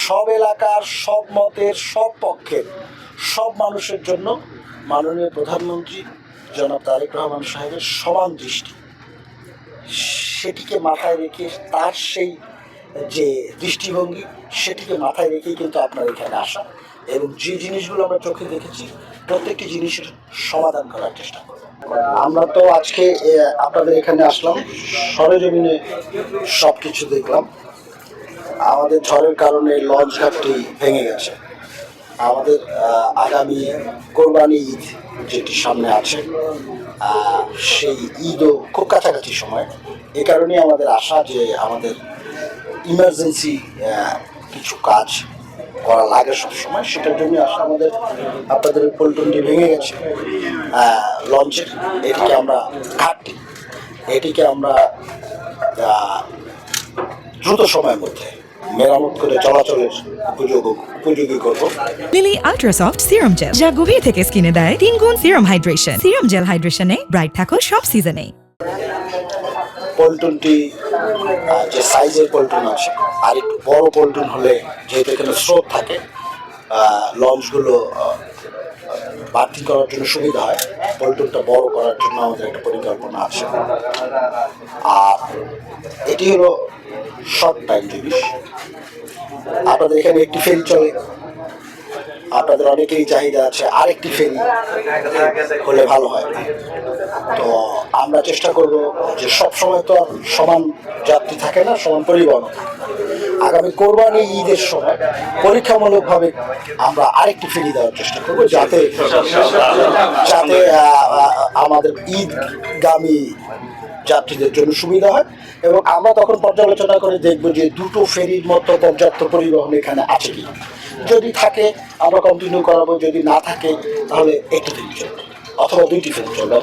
সব এলাকার, সব মতের, সব পক্ষের, সব মানুষের জন্য মাননীয় প্রধানমন্ত্রী জনাব তারেক রহমান সাহেবের সমান দৃষ্টি, সেটিকে মাথায় রেখে তার সেই যে দৃষ্টিভঙ্গি সেটিকে মাথায় রেখেই কিন্তু আপনার এখানে আসা এবং যে জিনিসগুলো আমরা চোখে দেখেছি প্রত্যেকটি জিনিসের সমাধান করার চেষ্টা করব। আমরা তো আজকে আপনাদের এখানে আসলাম, সরেজমিনে সব কিছু দেখলাম। আমাদের ঝড়ের কারণে লঞ্চ ঘাটটি ভেঙে গেছে। আমাদের আগামী কোরবানি ঈদ যেটি সামনে আছে, সেই ঈদও খুব কাছাকাছি সময়। এ কারণেই আমাদের আশা যে আমাদের ইমার্জেন্সি কিছু কাজ করা লাগে সবসময়, সেটার জন্য আসা আমাদের। আপনাদের পল্টনটি ভেঙে গেছে লঞ্চের, এটিকে আমরা ঘাটটি এটিকে আমরা দ্রুত সময়ের মধ্যে মেরামত করে চলাচলের উপযোগী করব। Lily ultra soft serum gel, যা গভীর থেকে স্কিনে দেয় 3 গুণ সিরাম হাইড্রেশন। সিরাম জেল হাইড্রেশনে ব্রাইট থাকো সব সিজনে। পল্টনটি যে সাইজের পল্টন আছে, আর একটু বড় পল্টন হলে, যেহেতু এখানে স্রোত থাকে, লঞ্চগুলো বাড়তি করার জন্য সুবিধা হয়। পল্টনটা বড় করার জন্য আমাদের একটা পরিকল্পনা আছে। আর এটি হলো শর্ট টাইম জিনিস। আপনাদের এখানে একটি ফেরি চলে, আপনাদের অনেকেরই চাহিদা আছে আরেকটি ফেরি হলে ভালো হয়। তো আমরা চেষ্টা করব যে সব সময় তো সমান যাত্রী থাকে না, সমান পরিবহন থাকে না। আগামী কোরবানি ঈদের সময় পরীক্ষামূলকভাবে আমরা আরেকটি ফেরি দেওয়ার চেষ্টা করব, যাতে আমাদের ঈদগামী যাত্রীদের জন্য সুবিধা হয়। এবং আমরা তখন পর্যালোচনা করে দেখব যে দুটো ফেরির মতো পর্যাপ্ত পরিবহন এখানে আছে কি। যদি থাকে আমরা কন্টিনিউ করাবো, যদি না থাকে তাহলে একটি ফেরি চলবে অথবা দুইটি ফেরি চলবে।